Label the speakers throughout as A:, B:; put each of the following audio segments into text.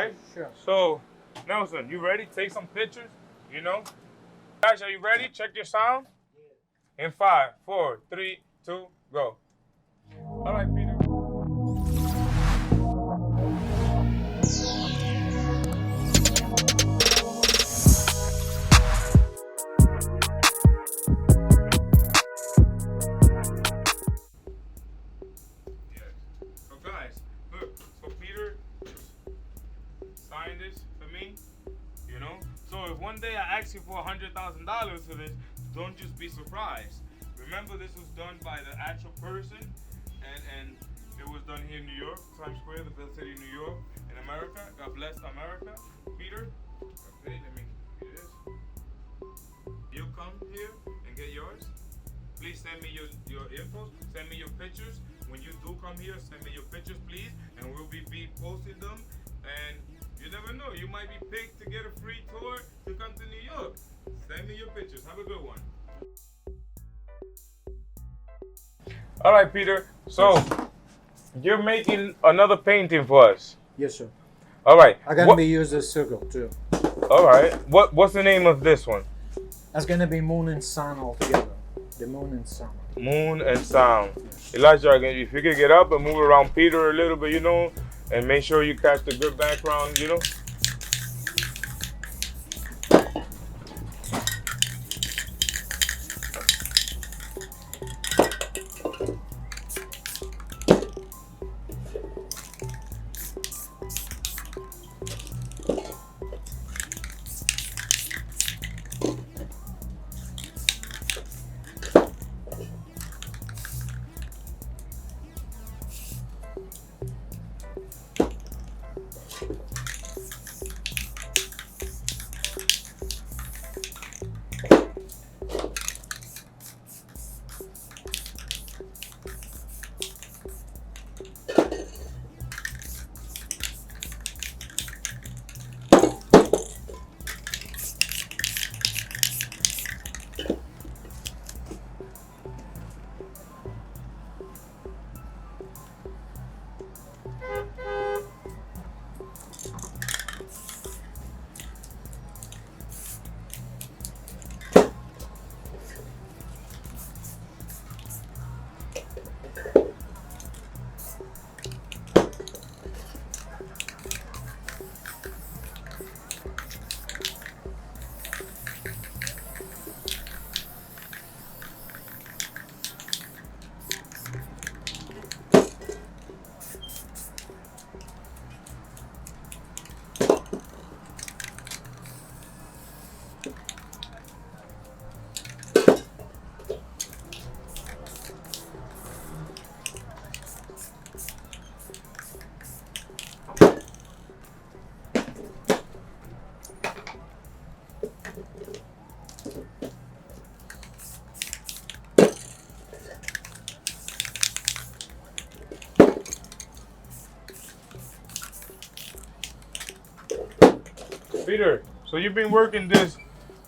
A: right?
B: Sure.
A: So, Nelson, you ready? Take some pictures, Guys, are you ready? Check your sound. In 5, 4, 3, 2, go. All right, Peter. So guys, look, so Peter signed this for me, So if one day I ask you for $100,000 for this, don't just be surprised. Remember, this was done by the actual person, and it was done here in New York, Times Square, the best city of New York, in America. God bless America. Peter, okay, let me do this. You come here and get yours. Please send me your info, send me your pictures. When you do come here, send me your pictures, please, and we'll be posting them. And you never know, you might be picked to get a free tour to come to New York. Send me your pictures. Have a good one. All right, Peter. So you're making another painting for us.
B: Yes, sir.
A: All right.
B: I'm gonna be using a circle too.
A: All right. What's the name of this one?
B: That's gonna be moon and sun all together. The moon and sun.
A: Moon and sound. Elijah, if you could get up and move around Peter a little bit, and make sure you catch the good background, Peter, so you've been working this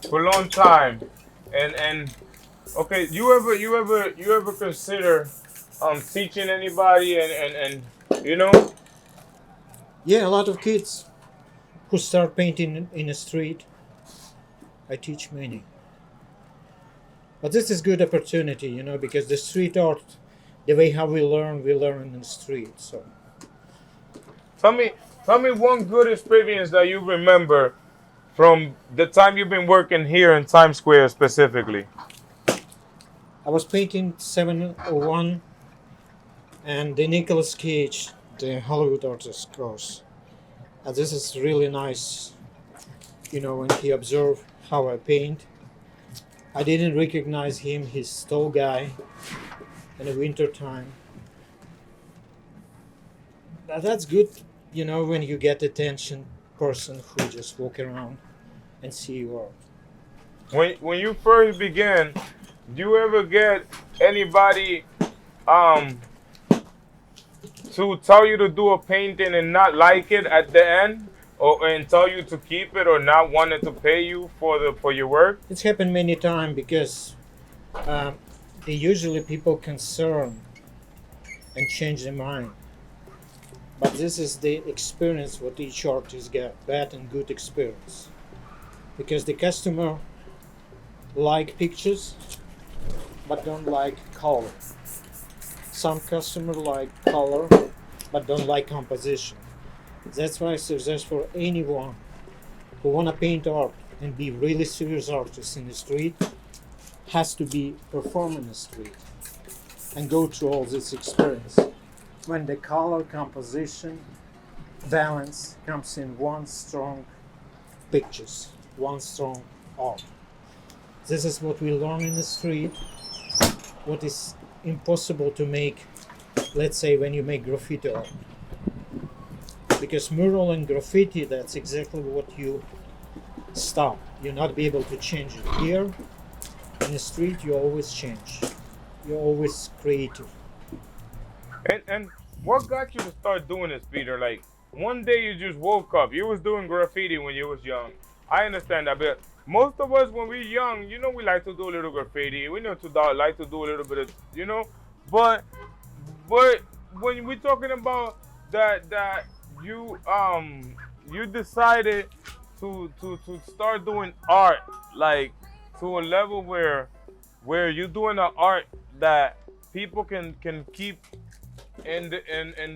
A: for a long time, and okay, you ever consider teaching anybody and
B: Yeah, a lot of kids who start painting in the street. I teach many. But this is good opportunity, because the street art, the way how we learn in the street. So
A: tell me one good experience that you remember from the time you've been working here in Times Square specifically.
B: I was painting 701 and the Nicolas Cage, the Hollywood artist course. And this is really nice, when he observed how I paint. I didn't recognize him, he's tall guy in the winter time. That's good, when you get attention person who just walk around and see your art.
A: When you first began, do you ever get anybody to tell you to do a painting and not like it at the end, and tell you to keep it, or not wanting to pay you for your work?
B: It's happened many times because they usually people concerned and change their mind. But this is the experience what each artist get, bad and good experience. Because the customer like pictures but don't like color. Some customer like color but don't like composition. That's why I suggest for anyone who wanna paint art and be really serious artist in the street has to be perform in the street and go through all this experience. When the color, composition, balance comes in one strong pictures, one strong art. This is what we learn in the street, what is impossible to make, let's say, when you make graffiti art. Because mural and graffiti, that's exactly what you stop. You'll not be able to change it. Here, in the street, you always change. You're always creative.
A: And what got you to start doing this, Peter? Like, one day you just woke up. You was doing graffiti when you was young. I understand that, but most of us when we're young, you know, we like to do a little graffiti. We know to like to do a little bit of, you know, but when we're talking about that you you decided to start doing art, like to a level where you're doing an art that people can keep in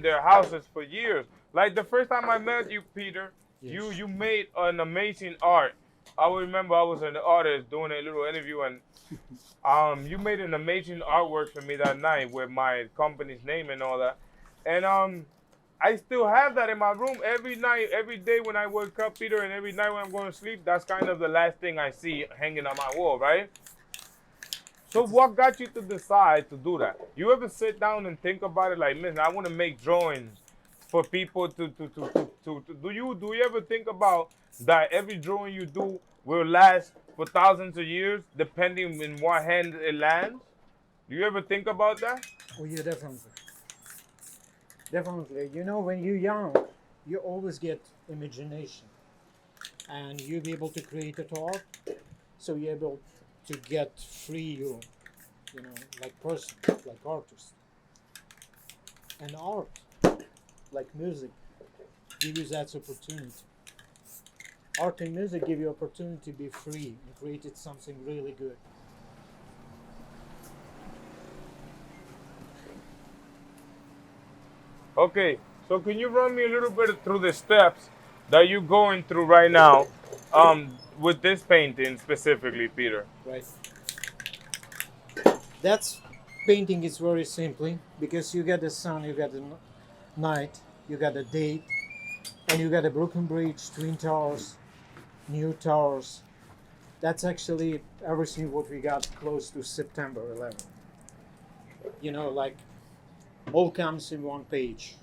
A: their houses for years. Like the first time I met you, Peter,
B: Yes.
A: you made an amazing art. I remember I was an artist doing a little interview, and you made an amazing artwork for me that night with my company's name and all that. And I still have that in my room every night, every day when I wake up, Peter, and every night when I'm going to sleep. That's kind of the last thing I see hanging on my wall, right? So what got you to decide to do that? You ever sit down and think about it like, listen, I want to make drawings for people to do you ever think about that every drawing you do will last for thousands of years depending in what hand it lands? Do you ever think about that?
B: Oh yeah, definitely. Definitely. You know, when you're young, you always get imagination. And you'll be able to create it art. So you're able to get free you know, like person, like artist. And art, like music, give you that opportunity. Art and music give you opportunity to be free and create something really good.
A: Okay, so can you run me a little bit through the steps that you're going through right now with this painting specifically, Peter?
B: Right. That's painting is very simply because you got the sun, you got the night, you got the date, and you got a broken bridge, twin towers, new towers. That's actually everything what we got close to September 11th. You know, like all comes in one page.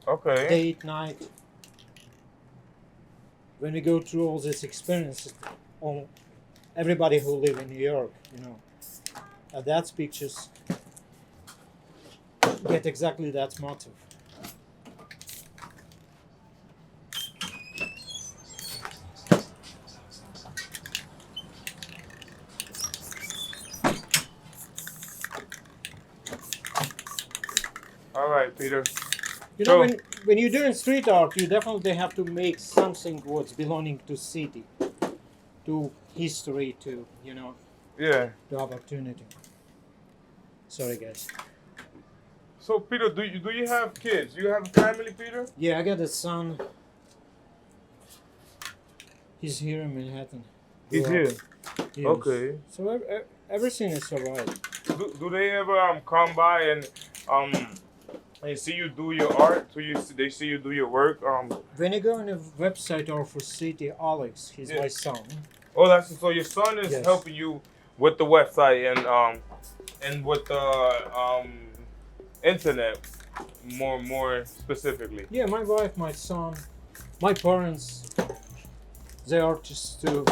A: Okay.
B: Date, night. When we go through all these experiences, on everybody who live in New York, you know, that's pictures get exactly that motive.
A: All right, Peter.
B: You know, when you're doing street art, you definitely have to make something what's belonging to city, to history, to, you know,
A: Yeah.
B: to opportunity. Sorry, guys.
A: So, Peter, do you have kids? You have a family, Peter?
B: Yeah, I got a son. He's here in Manhattan.
A: He's
B: Grew
A: here.
B: up. Yes.
A: Okay.
B: So everything is alright.
A: Do they ever come by and see you do your art? They see you do your work?
B: When you go on a website or for city, Alex, he's
A: Yeah.
B: my son.
A: Oh, that's so your son is
B: Yes.
A: helping you with the website and with the internet more specifically.
B: Yeah, my wife, my son, my parents, they're artists too.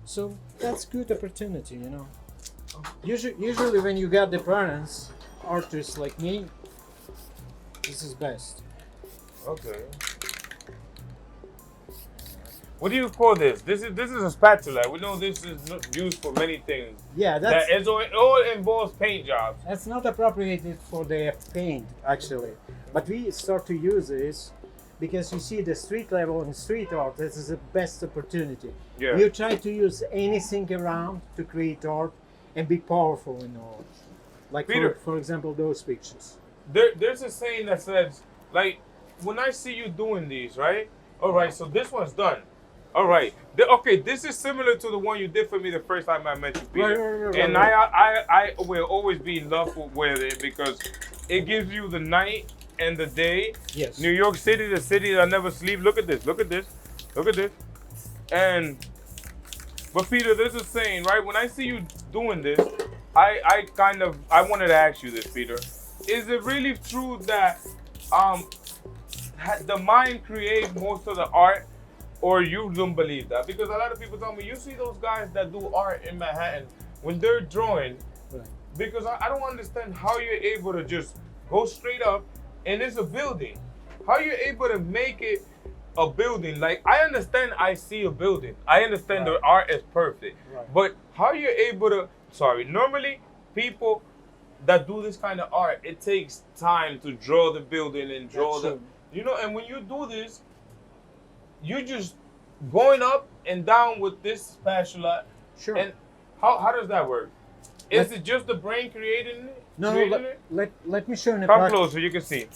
B: So that's good opportunity, you know. Usually when you got the parents, artists like me, this is best.
A: Okay. What do you call this? This is a spatula. We know this is used for many things.
B: Yeah,
A: That it all involves paint jobs.
B: that's not appropriated for the paint actually. But we start to use this because you see the street level and street art, this is the best opportunity.
A: Yeah.
B: You try to use anything around to create art and be powerful in art. Like
A: Peter.
B: for example, those pictures.
A: There's a saying that says, like, when I see you doing these, right? All right, so this one's done. All right. Okay, this is similar to the one you did for me the first time I met you, Peter.
B: Right,
A: and I will always be in love with it because it gives you the night and the day.
B: Yes.
A: New York City, the city that never sleeps. Look at this. Look at this. Look at this. But Peter, there's a saying, right? When I see you doing this, I wanted to ask you this, Peter. Is it really true that the mind creates most of the art, or you don't believe that? Because a lot of people tell me, you see those guys that do art in Manhattan, when they're drawing,
B: Right.
A: because I don't understand how you're able to just go straight up, and it's a building. How you're able to make it a building? Like, I understand I see a building. I understand
B: Right.
A: the art is perfect.
B: Right.
A: But how you're able to, normally people that do this kind of art, it takes time to draw the building and draw
B: That's true.
A: and when you do this, you just going up and down with this spatula.
B: Sure.
A: And how does that work? Is
B: Let-
A: it just the brain creating it?
B: No,
A: creating it?
B: let me show you the
A: Come
B: practical.
A: closer, you can see.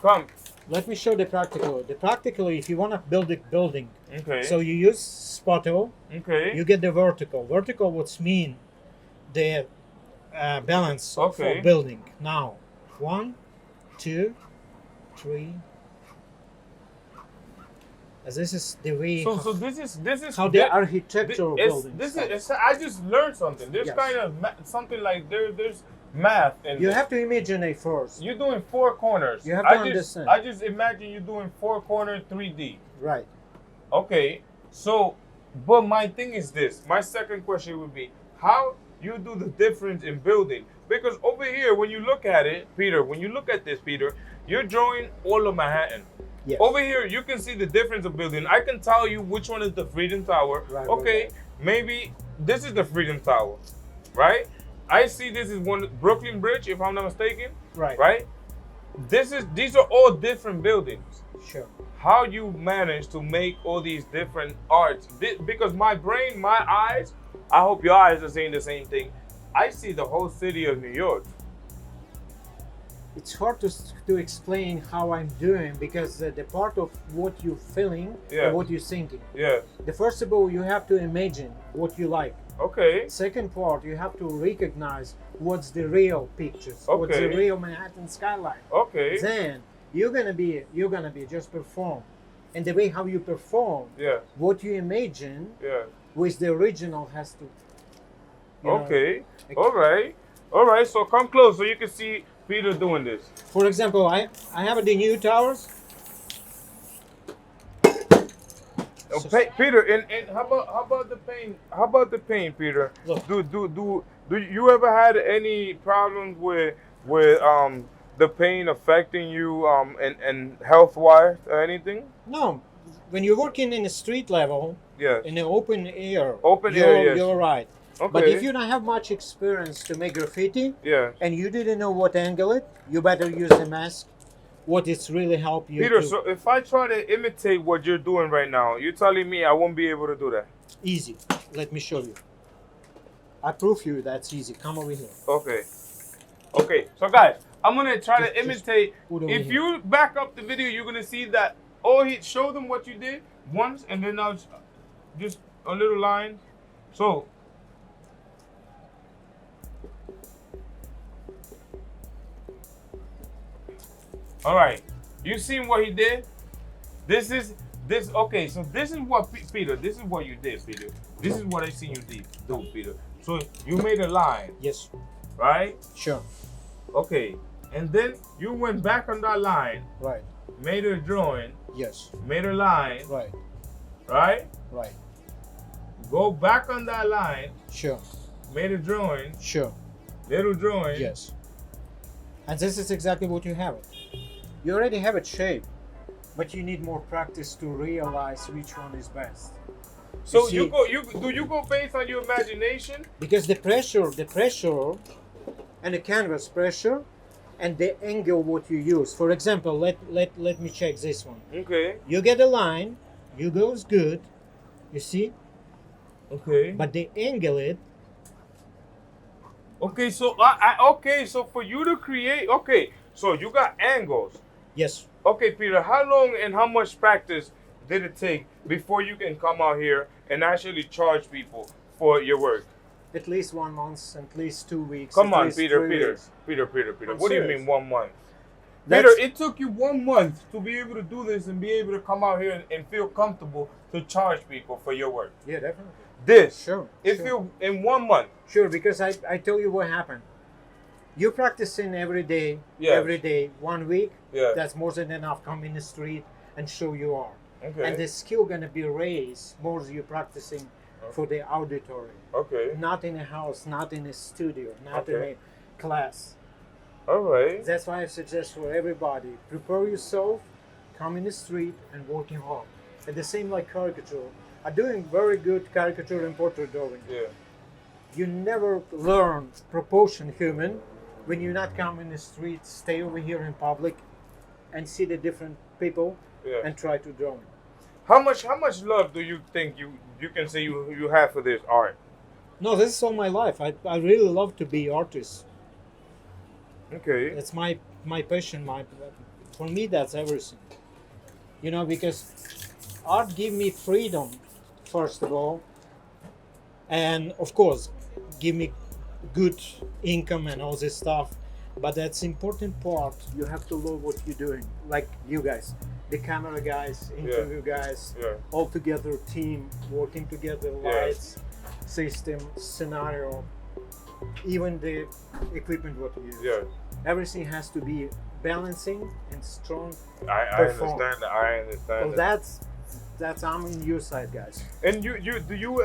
A: Come.
B: Let me show the practical. The practical, if you want to build a building,
A: Okay.
B: so you use spatula,
A: okay.
B: you get the vertical. Vertical what's mean the balance
A: Okay.
B: for building. Now, 1, 2, 3. As this is the way
A: So this is
B: how the
A: thi-
B: architectural building.
A: I just learned something. There's
B: Yes.
A: kind of something like there's math in
B: You
A: this.
B: have to imagine it first.
A: You're doing 4 corners.
B: You have to
A: I just,
B: understand.
A: I just imagine you doing 4 corner 3D.
B: Right.
A: Okay. So, but my thing is this. My second question would be, how you do the difference in building? Because over here, when you look at it, Peter, when you look at this, Peter, you're drawing all of Manhattan.
B: Yes.
A: Over here, you can see the difference of building. I can tell you which one is the Freedom Tower.
B: Right,
A: Okay,
B: right.
A: maybe this is the Freedom Tower, right? I see this is one Brooklyn Bridge, if I'm not mistaken,
B: Right.
A: right? These are all different buildings.
B: Sure.
A: How you manage to make all these different arts? Because my brain, my eyes, I hope your eyes are seeing the same thing. I see the whole city of New York.
B: It's hard to explain how I'm doing because the part of what you're feeling
A: Yeah.
B: and what you're thinking.
A: Yes.
B: The first of all, you have to imagine what you like.
A: Okay.
B: Second part, you have to recognize what's the real pictures, what's the
A: Okay.
B: real Manhattan skyline.
A: Okay.
B: Then you're gonna be just perform, and the way how you perform,
A: Yeah.
B: what you imagine
A: Yeah.
B: with the original has to. you know.
A: Okay. All right. All right. So come close so you can see Peter doing this.
B: For example, I have the new towers.
A: Peter, and how about the pain? How about the pain, Peter?
B: Look.
A: Do you ever had any problems with the pain affecting you and health wise or anything?
B: No, when you're working in a street level,
A: Yes.
B: in the open air,
A: Open
B: you're,
A: air, yes.
B: you're right.
A: Okay.
B: But if you don't have much experience to make graffiti,
A: Yeah.
B: and you didn't know what angle it, you better use the mask. What it's really help you.
A: Peter,
B: to
A: so if I try to imitate what you're doing right now, you're telling me I won't be able to do that?
B: easy. Let me show you. I prove you that's easy. Come over here.
A: Okay. Okay. So guys, I'm gonna try to
B: Just
A: imitate.
B: put over
A: If
B: here.
A: you back up the video, you're gonna see that. Show them what you did once, and then now just a little line. So. All right. You seen what he did? Okay, so this is what Peter. This is what you did, Peter. This is what I seen you do, Peter. So you made a line,
B: Yes,
A: right?
B: sure.
A: Okay, and then you went back on that line,
B: Right.
A: made a drawing,
B: Yes.
A: made a line,
B: Right.
A: right?
B: Right.
A: Go back on that line,
B: Sure.
A: made a drawing,
B: Sure.
A: little drawing.
B: Yes. And this is exactly what you have it. You already have it shaped, but you need more practice to realize which one is best.
A: So
B: see-
A: you go based on your imagination?
B: Because the pressure, and the canvas pressure, and the angle what you use. For example, let me check this one.
A: Okay.
B: You get a line, you goes good, you see,
A: Okay.
B: but the angle it.
A: Okay, so okay, so for you to create, okay, so you got angles.
B: Yes.
A: Okay, Peter, how long and how much practice did it take before you can come out here and actually charge people for your work?
B: At least 1 month, at least 2 weeks.
A: Come
B: at
A: on,
B: least
A: Peter,
B: 3
A: Peter,
B: weeks.
A: Peter.
B: I'm
A: What do you
B: serious.
A: mean 1 month?
B: That's-
A: Peter, it took you 1 month to be able to do this and be able to come out here and feel comfortable to charge people for your work.
B: Yeah, definitely.
A: This,
B: Sure.
A: if
B: sure.
A: you in 1 month.
B: Sure, because I tell you what happened. You practicing every day,
A: Yes.
B: every day, 1 week.
A: Yeah.
B: That's more than enough. Come in the street and show you art.
A: Okay.
B: And the skill gonna be raised more as you practicing for the auditory.
A: Okay.
B: Not in a house, not in a studio, not
A: Okay.
B: in a class.
A: All right.
B: That's why I suggest for everybody, prepare yourself, come in the street and working hard. And the same like caricature. I'm doing very good caricature and portrait drawing.
A: Yeah.
B: You never learn proportion human when you not come in the street, stay over here in public and see the different people
A: Yeah.
B: and try to draw it.
A: How much love do you think you can say you have for this art?
B: No, this is all my life. I really love to be artist.
A: Okay.
B: It's my passion. For me, that's everything. You know, because art give me freedom, first of all, and of course, give me good income and all this stuff. But that's important part. You have to love what you're doing. Like you guys, the camera guys, interview guys,
A: Yeah.
B: all together team, working together,
A: Yeah.
B: lights, system, scenario, even the equipment what you use.
A: Yeah.
B: Everything has to be balancing and strong.
A: I
B: Perform.
A: understand that. I understand
B: So
A: that.
B: that's I'm on your side, guys.
A: And you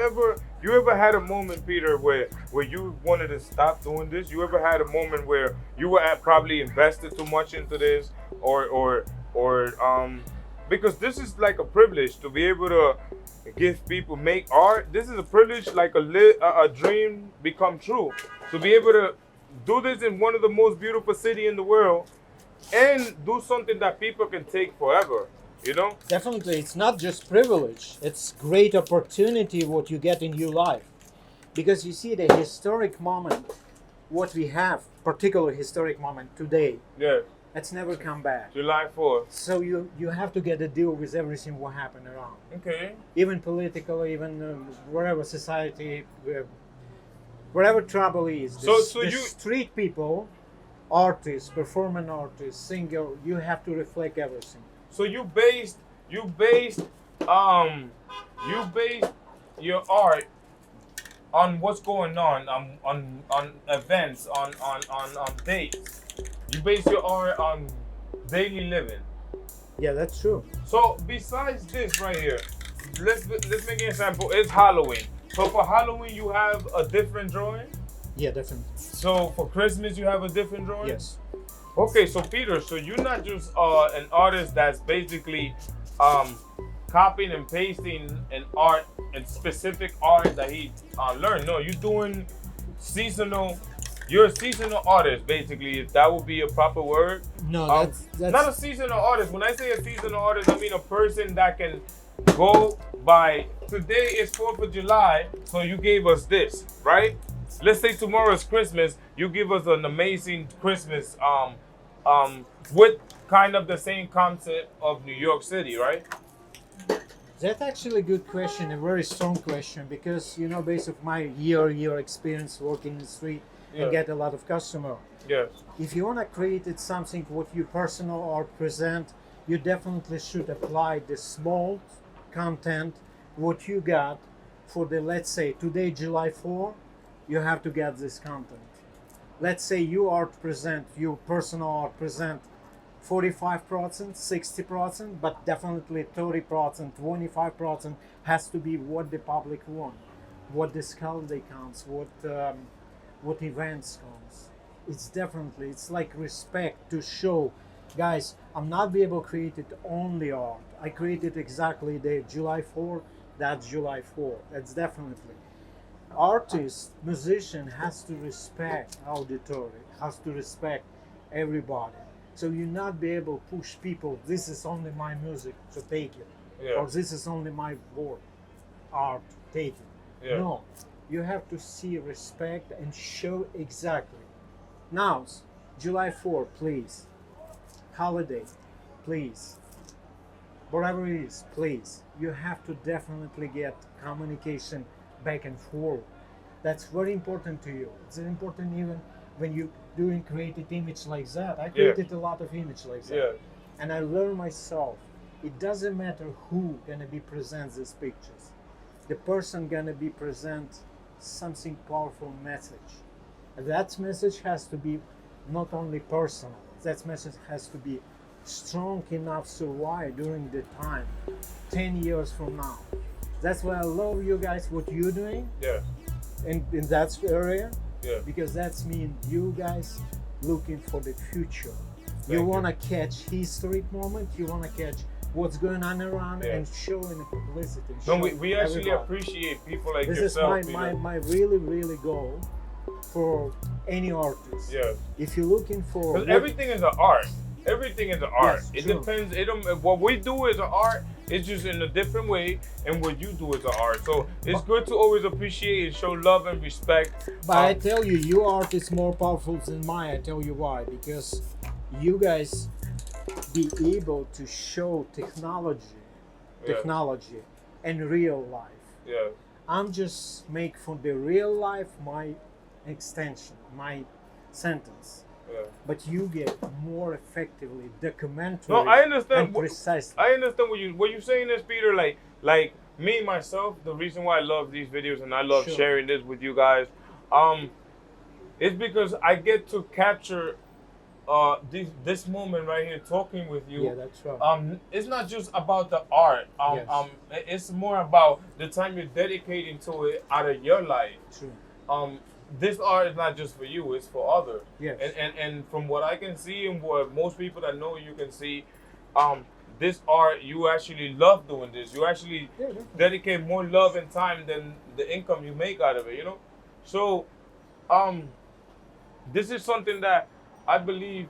A: ever had a moment, Peter, where you wanted to stop doing this? You ever had a moment where you were probably invested too much into this, or because this is like a privilege to be able to give people make art. This is a privilege, like a dream become true. To be able to do this in one of the most beautiful city in the world, and do something that people can take forever. You know?
B: Definitely, it's not just privilege. It's great opportunity what you get in your life, because you see the historic moment, what we have, particular historic moment today.
A: Yeah.
B: It's never come back.
A: July 4th.
B: So you have to get a deal with everything what happened around,
A: Okay.
B: even political, even wherever society, wherever trouble is.
A: So
B: the
A: you-
B: street people, artists, performing artists, singer, you have to reflect everything.
A: So you based your art on what's going on events, on dates. You base your art on daily living.
B: Yeah, that's true.
A: So besides this right here, let's make an example. It's Halloween. So for Halloween you have a different drawing.
B: Yeah, definitely.
A: So for Christmas you have a different drawing.
B: Yes.
A: Okay, so Peter, so you're not just an artist that's basically copying and pasting an art, a specific art that he learned. No, you're doing seasonal. You're a seasonal artist, basically. If that would be a proper word.
B: No, that's
A: not a seasonal artist. When I say a seasonal artist, I mean a person that can go by. Today is 4th of July, so you gave us this, right? Let's say tomorrow is Christmas. You give us an amazing Christmas. With kind of the same concept of New York City, right?
B: That's actually a good question, a very strong question, because you know, based on my year experience working in the street
A: Yeah.
B: and get a lot of customer.
A: Yes.
B: If you want to create it something what you personal or present, you definitely should apply the small content what you got for the, let's say today July 4, you have to get this content. Let's say you art present, you personal art present 45%, 60%, but definitely 30%, 25% has to be what the public want, what the holiday counts, what events counts. It's like respect to show, guys, I'm not be able to create it only art. I created exactly the July 4, that's July 4. That's definitely. Artist, musician has to respect auditory, has to respect everybody. So you not be able to push people, this is only my music, so take it.
A: Yeah.
B: Or this is only my work, art, take it.
A: Yeah.
B: No, you have to see respect and show exactly. Now, July 4th, please. Holiday, please. Whatever it is, please. You have to definitely get communication back and forth. That's very important to you. It's important even when you doing created image like that. I created a lot of image like that.
A: Yeah.
B: And I learned myself, it doesn't matter who gonna be present these pictures. The person gonna be present something powerful message. And that message has to be not only personal, that message has to be strong enough to survive during the time, 10 years from now. That's why I love you guys, what you're doing
A: Yeah.
B: in that area,
A: Yeah.
B: because that's mean you guys looking for the future. You
A: you.
B: want to catch historic moment, you want to catch what's going on around
A: Yeah.
B: and showing the publicity.
A: No,
B: show
A: we actually
B: everybody.
A: appreciate people like
B: This is
A: yourself.
B: my really goal for any artist.
A: Yeah.
B: If you're looking for
A: Because everything is an art. Everything is an art.
B: Yes,
A: It
B: true.
A: depends. It don't. What we do is an art. It's just in a different way, and what you do is an art. So it's good to always appreciate and show love and respect.
B: But I tell you, your art is more powerful than mine. I tell you why. Because you guys be able to show technology and real life.
A: Yeah.
B: I'm just make for the real life my extension, my sentence.
A: Yeah.
B: But you get more effectively documentary.
A: No, I understand.
B: and precisely.
A: I understand what you're saying is, Peter. Like me myself, the reason why I love these videos and I love
B: Sure.
A: sharing this with you guys, it's because I get to capture this moment right here talking with you.
B: Yeah, that's right.
A: It's not just about the art.
B: Yes.
A: It's more about the time you're dedicating to it out of your life.
B: True.
A: This art is not just for you; it's for others.
B: Yes.
A: And from what I can see and what most people that know you can see, this art, you actually love doing this. You actually
B: Yeah, definitely.
A: dedicate more love and time than the income you make out of it. You know, so this is something that I believe.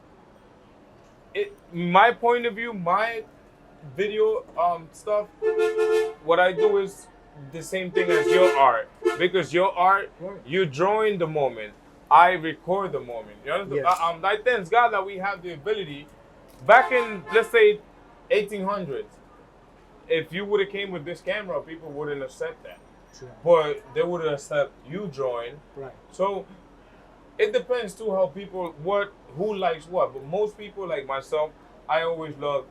A: My point of view, my video stuff, what I do is the same thing as your art, because your art,
B: Right.
A: you're drawing the moment, I record the moment. You understand?
B: Yes.
A: I thank God that we have the ability. Back in, let's say, 1800s, if you would have came with this camera, people wouldn't accept that,
B: True.
A: but they would accept you drawing.
B: Right.
A: So it depends too how people who likes what. But most people like myself, I always love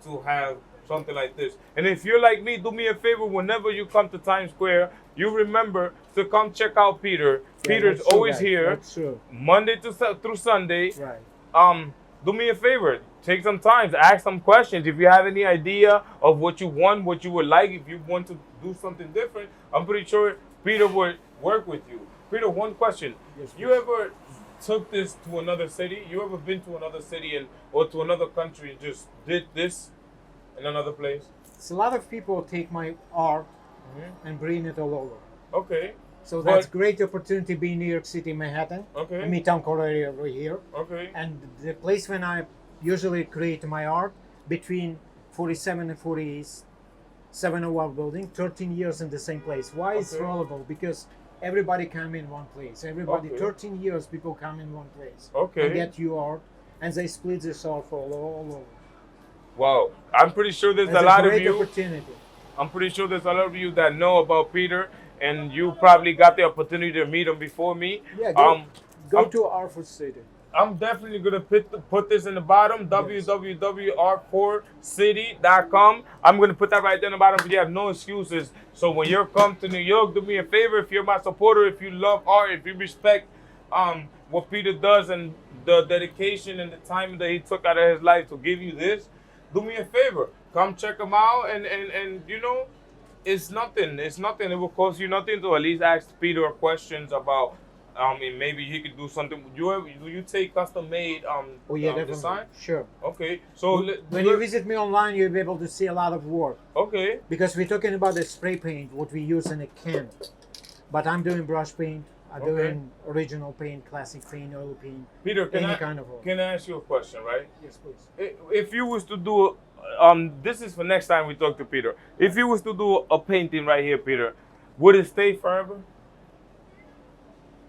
A: to have something like this. And if you're like me, do me a favor, whenever you come to Times Square, you remember to come check out Peter.
B: Yeah,
A: Peter's
B: that's true,
A: always
B: guys.
A: here,
B: That's true.
A: Monday through Sunday.
B: Right.
A: Do me a favor, take some time to ask some questions. If you have any idea of what you want, what you would like, if you want to do something different, I'm pretty sure Peter would work with you. Peter, one question.
B: Yes,
A: You ever took this to another city? You ever been to another city or to another country and just did this in another place?
B: So a lot of people take my art and bring it all over.
A: Okay.
B: So that's
A: But-
B: great opportunity being in New York City, Manhattan.
A: Okay.
B: Midtown core area over here.
A: Okay.
B: And the place when I usually create my art between 47 and 4701 building, 13 years in the same place. Why it's
A: Okay.
B: relevant? Because everybody come in one place. Everybody,
A: Okay.
B: 13 years people come in one place.
A: Okay.
B: And get you art, and they split this art all over.
A: Wow. I'm pretty sure there's
B: It's
A: a lot of
B: great
A: you.
B: opportunity.
A: I'm pretty sure there's a lot of you that know about Peter, and you probably got the opportunity to meet him before me.
B: Yeah, go
A: I'm-
B: to Artful City.
A: I'm definitely gonna put this in the bottom, www.r4city.com. I'm gonna put that right there in the bottom, but you have no excuses. So when you come to New York, do me a favor. If you're my supporter, if you love art, if you respect what Peter does and the dedication and the time that he took out of his life to give you this, do me a favor. Come check him out, and you know, it's nothing. It's nothing. It will cost you nothing to at least ask Peter questions about. And maybe he could do something. Do you take custom made
B: Oh yeah, definitely.
A: design?
B: Sure.
A: Okay, so
B: When you visit me online, you'll be able to see a lot of work.
A: okay,
B: Because we're talking about the spray paint, what we use in a can. But I'm doing brush paint, I do in original paint, classic paint, oil paint,
A: Peter,
B: kind of work.
A: can I ask you a question, right?
B: Yes, please.
A: If you was to do, this is for next time we talk to Peter. If you was to do a painting right here, Peter, would it stay forever?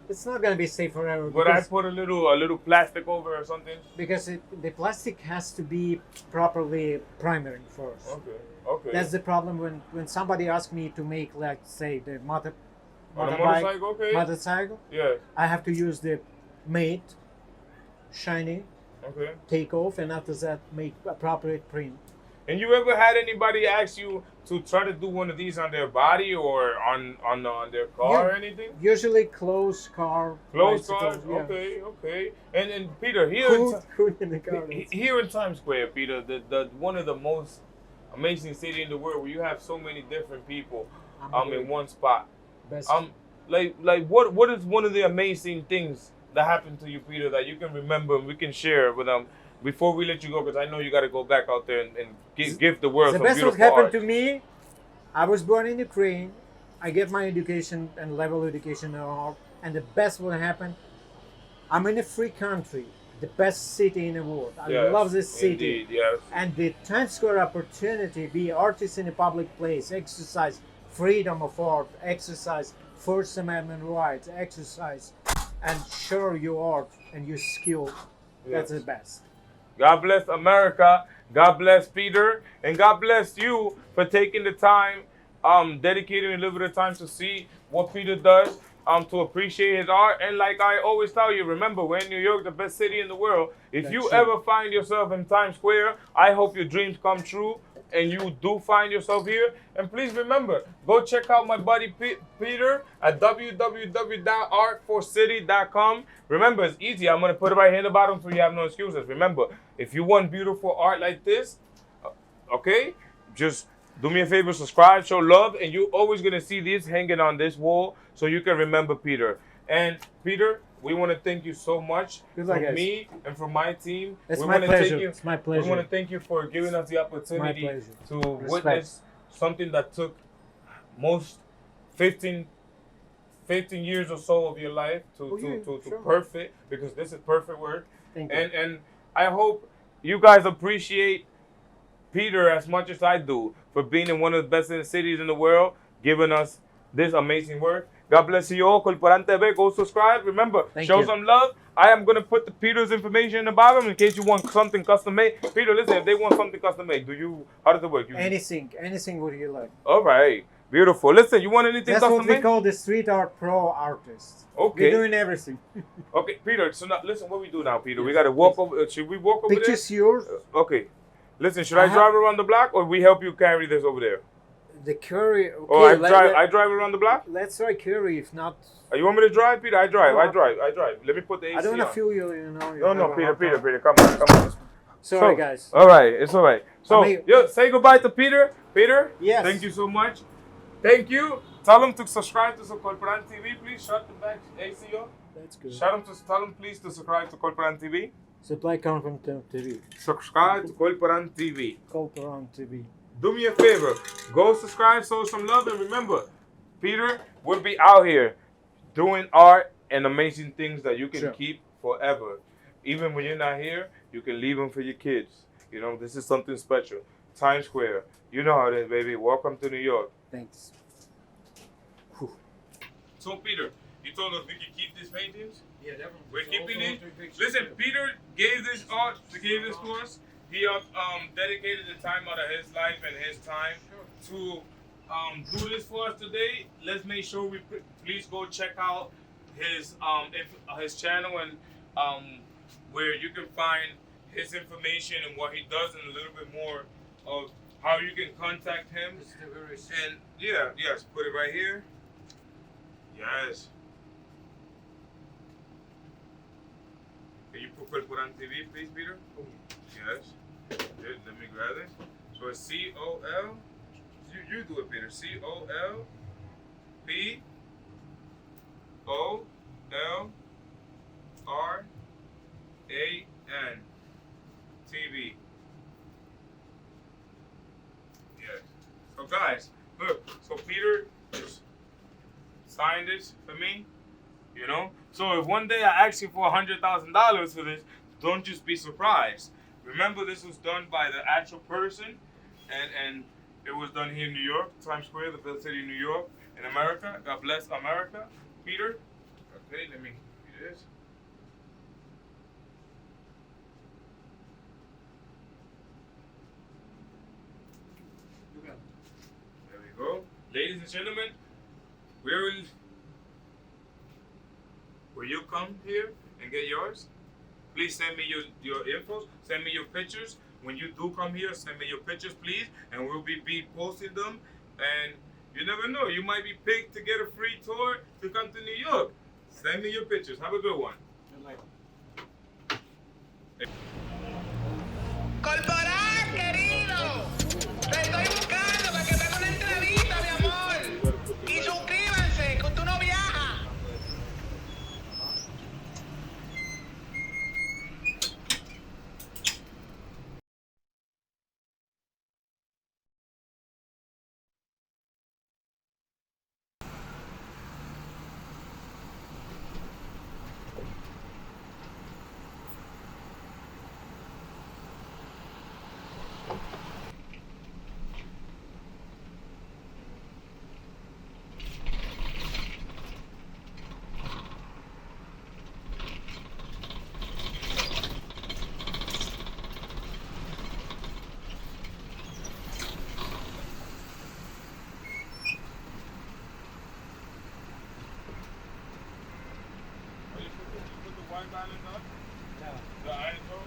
B: It's not gonna be safe forever.
A: Would I put a little plastic over or something?
B: Because the plastic has to be properly primering first.
A: Okay. Okay.
B: That's the problem when somebody asks me to make, like, say, the
A: motorcycle. Okay.
B: motorcycle.
A: Yeah.
B: I have to use the matte, shiny,
A: Okay.
B: take off, and after that make appropriate print.
A: And you ever had anybody ask you to try to do one of these on their body or on their car or anything?
B: Usually closed car.
A: Closed
B: bicycle,
A: cars?
B: yeah.
A: Okay, okay. And Peter, here
B: Who in the car?
A: here in Times Square, Peter, the one of the most amazing city in the world where you have so many different people in one spot.
B: Best.
A: Like what is one of the amazing things that happened to you, Peter, that you can remember and we can share with them before we let you go, because I know you got to go back out there and give the world
B: The
A: some
B: best
A: beautiful
B: what happened
A: art.
B: to me, I was born in Ukraine. I get my education and level education and all. And the best what happened, I'm in a free country, the best city in the world. I
A: Yes,
B: love this city.
A: Indeed, yes.
B: And the Times Square opportunity, be artist in a public place, exercise freedom of art, exercise First Amendment rights, exercise and share your art and your skill. That's
A: Yes.
B: the best.
A: God bless America. God bless Peter. And God bless you for taking the time, dedicating a little bit of time to see what Peter does, to appreciate his art. And like I always tell you, remember, we're in New York, the best city in the world. If
B: That's
A: you
B: true.
A: ever find yourself in Times Square, I hope your dreams come true and you do find yourself here. And please remember, go check out my buddy Peter at www.artforcity.com. Remember, it's easy. I'm going to put it right here in the bottom so you have no excuses. Remember, if you want beautiful art like this, okay, just do me a favor, subscribe, show love, and you're always going to see this hanging on this wall so you can remember Peter. And Peter, we want to thank you so much from me and from my team.
B: It's my pleasure. It's my pleasure.
A: We want to thank you for giving us the opportunity to witness something that took most 15 years or so of your life to perfect, because this is perfect work.
B: Thank you.
A: And I hope you guys appreciate Peter as much as I do for being in one of the best cities in the world, giving us this amazing work. God bless you all. COLPORAN TV, go subscribe. Remember, show some love. I am going to put the Peter's information in the bottom in case you want something custom made. Peter, listen, if they want something custom made, how does it work?
B: Anything what you like.
A: All right. Beautiful. Listen, you want anything
B: That's
A: custom
B: what we
A: made?
B: call the street art pro artist.
A: Okay.
B: We're doing everything.
A: Okay, Peter, so now, listen, what we do now, Peter? We got to walk over. Should we walk over
B: Pictures
A: there?
B: yours.
A: Okay. Listen, should I drive around the block or we help you carry this over there?
B: The curry. Okay,
A: Oh, I drive around the block?
B: Let's try curry. If not,
A: You want me to drive, Peter? I drive.
B: No.
A: I drive. Let me put the AC
B: I don't want
A: on.
B: to feel you. You know.
A: No, Peter. Come on.
B: Sorry, guys.
A: All right, it's all right. So, say goodbye to Peter. Peter?
B: Yes.
A: Thank you so much. Thank you. Tell him to subscribe to COLPORAN TV, please. Shut the back AC off.
B: That's good.
A: Tell him please to subscribe to COLPORAN TV.
B: Supply content TV.
A: Subscribe to COLPORAN TV.
B: COLPORAN TV.
A: Do me a favor. Go subscribe, show some love, and remember, Peter will be out here doing art and amazing things that you can keep forever. Even when you're not here, you can leave them for your kids. You know, this is something special. Times Square. You know how it is, baby. Welcome to New York.
B: Thanks.
A: So, Peter, you told us we could keep these paintings?
B: Yeah, definitely.
A: We're keeping these. Listen, Peter gave this art, gave this to us. He dedicated the time out of his life and his time to do this for us today. Let's make sure we please go check out his channel and where you can find his information and what he does and a little bit more of how you can contact him. And yes, put it right here. Yes. Can you put COLPORAN TV, please, Peter? Yes. Good. Let me grab it. So it's COL. You do it, Peter. COLPORAN TV. Yes. So guys, look. So Peter just signed this for me. You know? So if one day I ask you for $100,000 for this, don't just be surprised. Remember, this was done by the actual person, and it was done here in New York, Times Square, the best city in New York, in America. God bless America. Peter? Okay, let me do this. There we go. Ladies and gentlemen, will you come here and get yours? Please send me your info, send me your pictures. When you do come here, send me your pictures, please, and we'll be posting them. And you never know, you might be picked to get a free tour to come to New York. Send me your pictures. Have a good one.
C: ¡Corporan, querido! Te estoy buscando para que me haga una entrevista, mi amor. Y suscríbanse, que usted no viaja.
A: Put the white balance up? Yeah. The ISO?